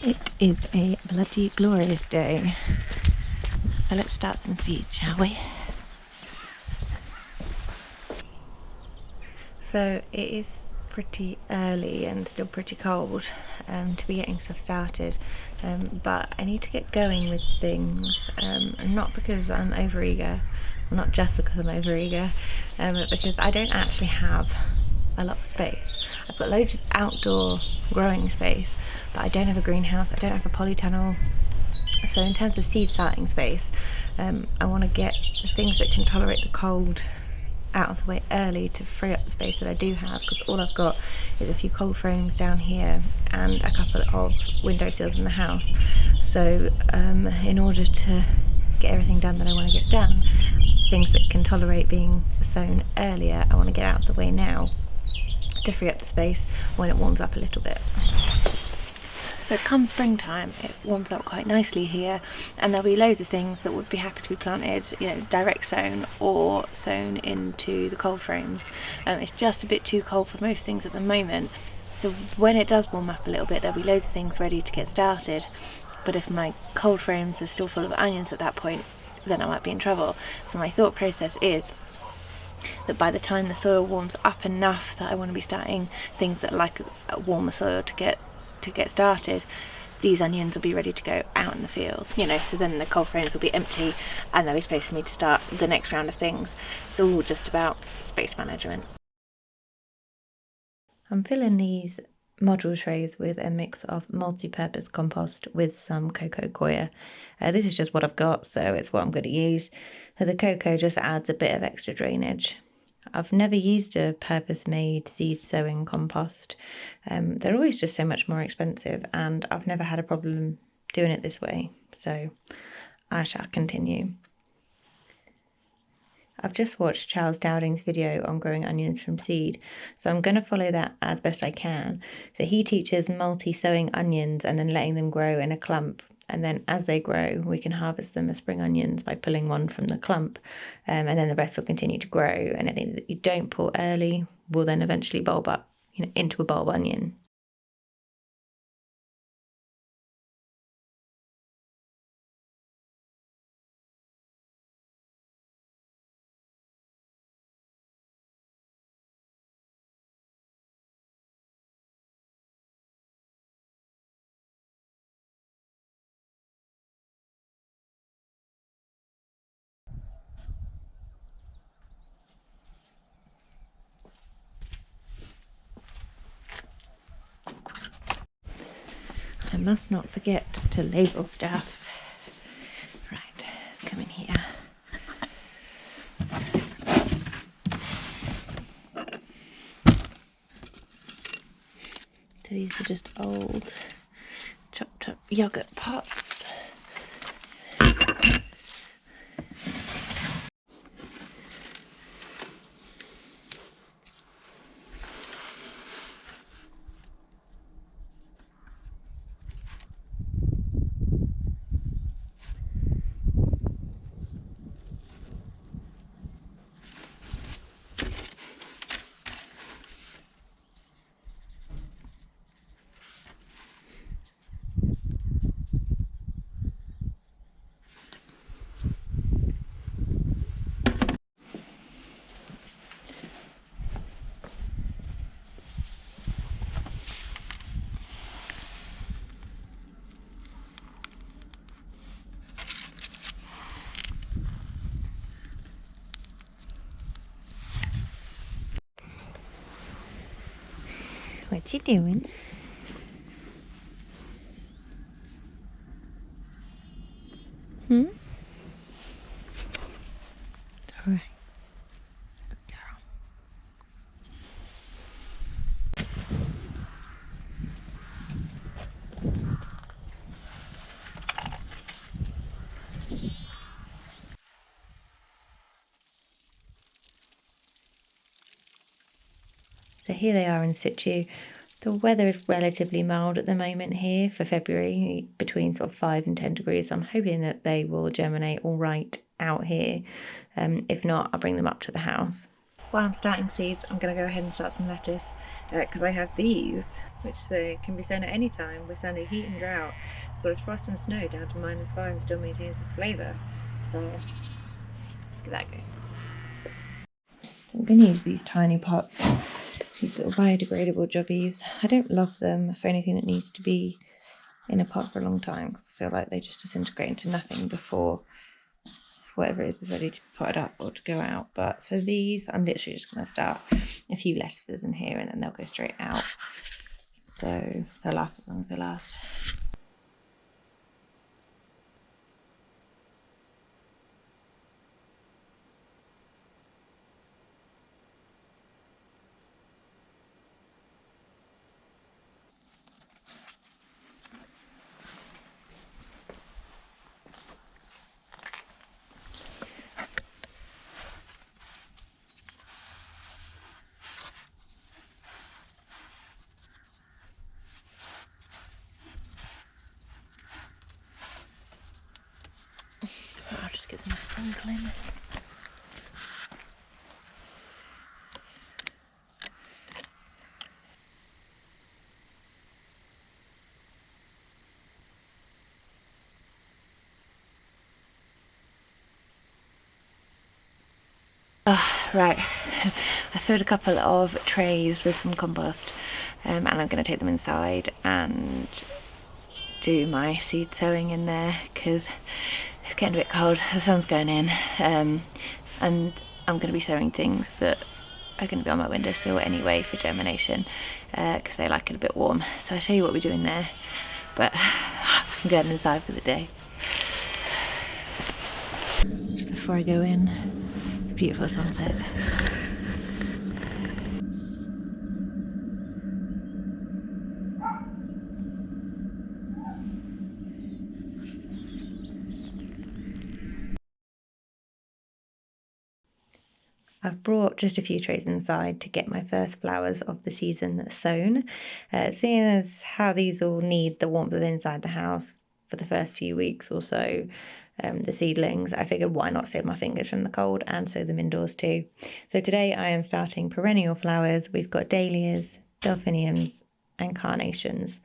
It is a bloody glorious day. So let's start some seeds, shall we? So it is pretty early and still pretty cold to be getting stuff started, but I need to get going with things, not because I'm overeager, well, not just because I'm overeager, but because I don't actually have a lot of space. I've got loads of outdoor growing space, but I don't have a greenhouse, I don't have a polytunnel. So in terms of seed starting space, I want to get the things that can tolerate the cold out of the way early to free up the space that I do have, because all I've got is a few cold frames down here and a couple of windowsills in the house. So in order to get everything done that I want to get done, things that can tolerate being sown earlier, I want to get out of the way now to free up the space when it warms up a little bit. So come springtime, it warms up quite nicely here, and there'll be loads of things that would be happy to be planted, direct sown or sown into the cold frames. It's just a bit too cold for most things at the moment, so when it does warm up a little bit, there'll be loads of things ready to get started. But if my cold frames are still full of onions at that point, then I might be in trouble. So my thought process is that by the time the soil warms up enough that I want to be starting things that like a warmer soil to get started, these onions will be ready to go out in the field, so then the cold frames will be empty and there'll be space for me to start the next round of things. It's all just about space management. I'm filling these module trays with a mix of multi-purpose compost with some cocoa coir. This is just what I've got, so it's what I'm going to use. So the cocoa just adds a bit of extra drainage. I've never used a purpose-made seed sowing compost. They're always just so much more expensive, and I've never had a problem doing it this way, so I shall continue. I've just watched Charles Dowding's video on growing onions from seed, so I'm going to follow that as best I can. So he teaches multi-sowing onions and then letting them grow in a clump, and then as they grow we can harvest them as spring onions by pulling one from the clump, and then the rest will continue to grow, and anything that you don't pull early will then eventually bulb up into a bulb onion. I must not forget to label stuff. Right, let's come in here. So these are just old chopped up yogurt pots. What you doing? It's alright. Good girl. So here they are in situ. The weather is relatively mild at the moment here for February, between sort of 5 and 10 degrees. So I'm hoping that they will germinate all right out here. If not, I'll bring them up to the house. While I'm starting seeds, I'm going to go ahead and start some lettuce because I have these, which can be sown at any time with only heat and drought. So it's frost and snow down to -5 and still maintains its flavour. So let's give that a go. So I'm going to use these tiny pots, these little biodegradable jobbies. I don't love them for anything that needs to be in a pot for a long time because I feel like they just disintegrate into nothing before whatever it is ready to be potted up or to go out. But for these, I'm literally just going to start a few lettuces in here and then they'll go straight out. So they'll last as long as they last. I'll just get them sprinkling. Right, I filled a couple of trays with some compost and I'm going to take them inside and do my seed sowing in there because it's getting a bit cold, the sun's going in, and I'm going to be sowing things that are going to be on my windowsill anyway for germination because they like it a bit warm. So I'll show you what we do in there, but I'm going inside for the day. Before I go in, it's a beautiful sunset. I've brought just a few trays inside to get my first flowers of the season sown. Seeing as how these all need the warmth of inside the house for the first few weeks or so, the seedlings, I figured why not save my fingers from the cold and sow them indoors too. So today I am starting perennial flowers. We've got dahlias, delphiniums and carnations.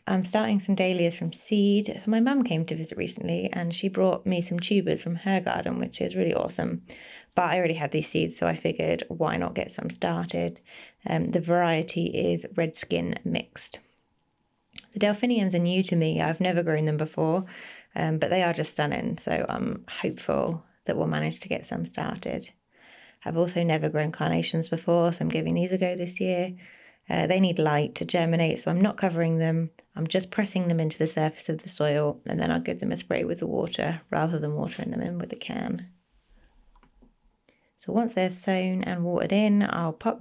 I'm starting some dahlias from seed. So my mum came to visit recently and she brought me some tubers from her garden, which is really awesome. But I already had these seeds, so I figured why not get some started. The variety is red skin mixed. The delphiniums are new to me. I've never grown them before, but they are just stunning. So I'm hopeful that we'll manage to get some started. I've also never grown carnations before, so I'm giving these a go this year. They need light to germinate, so I'm not covering them. I'm just pressing them into the surface of the soil, and then I'll give them a spray with the water rather than watering them in with a can. So once they're sown and watered in, I'll pop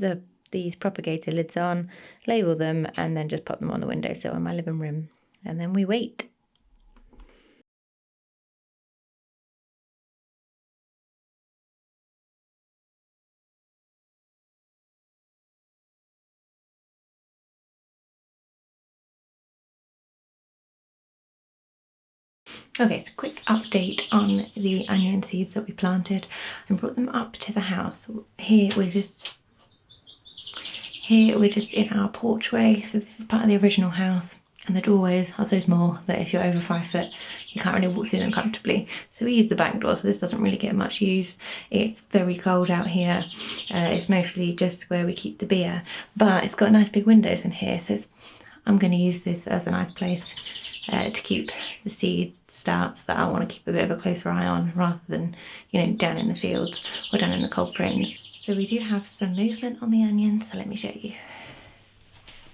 these propagator lids on, label them, and then just pop them on the windowsill in my living room. And then we wait. Okay, so quick update on the onion seeds that we planted and brought them up to the house. Here we're just in our porchway, so this is part of the original house, and the doorways are so small that if you're over 5 foot you can't really walk through them comfortably. So we use the back door, so this doesn't really get much use. It's very cold out here. It's mostly just where we keep the beer, but it's got nice big windows in here, so I'm going to use this as a nice place to keep the seed starts that I want to keep a bit of a closer eye on rather than, you know, down in the fields or down in the cold frames. So we do have some movement on the onions, so let me show you.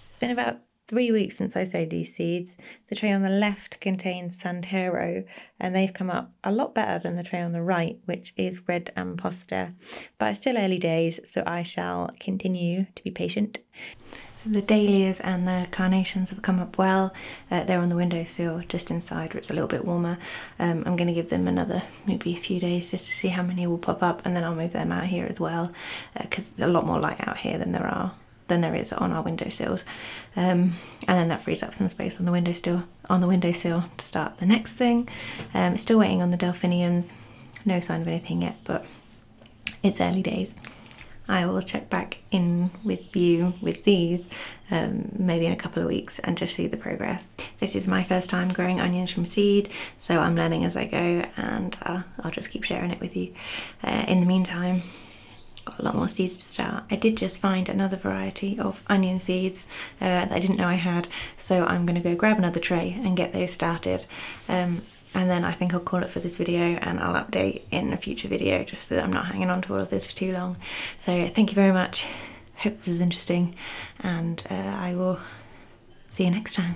It's been about 3 weeks since I sowed these seeds. The tray on the left contains Sandero and they've come up a lot better than the tray on the right, which is red amposta. But it's still early days, so I shall continue to be patient. The dahlias and the carnations have come up well. They're on the windowsill just inside where it's a little bit warmer. I'm going to give them another maybe a few days just to see how many will pop up, and then I'll move them out here as well because there's a lot more light out here than there is on our windowsills. And then that frees up some space on the windowsill to start the next thing. Still waiting on the delphiniums. No sign of anything yet, but it's early days. I will check back in with you with these maybe in a couple of weeks and just show you the progress. This is my first time growing onions from seed, so I'm learning as I go, and I'll just keep sharing it with you. In the meantime, got a lot more seeds to start. I did just find another variety of onion seeds that I didn't know I had, so I'm going to go grab another tray and get those started. And then I think I'll call it for this video, and I'll update in a future video just so that I'm not hanging on to all of this for too long. So thank you very much. Hope this is interesting, and I will see you next time.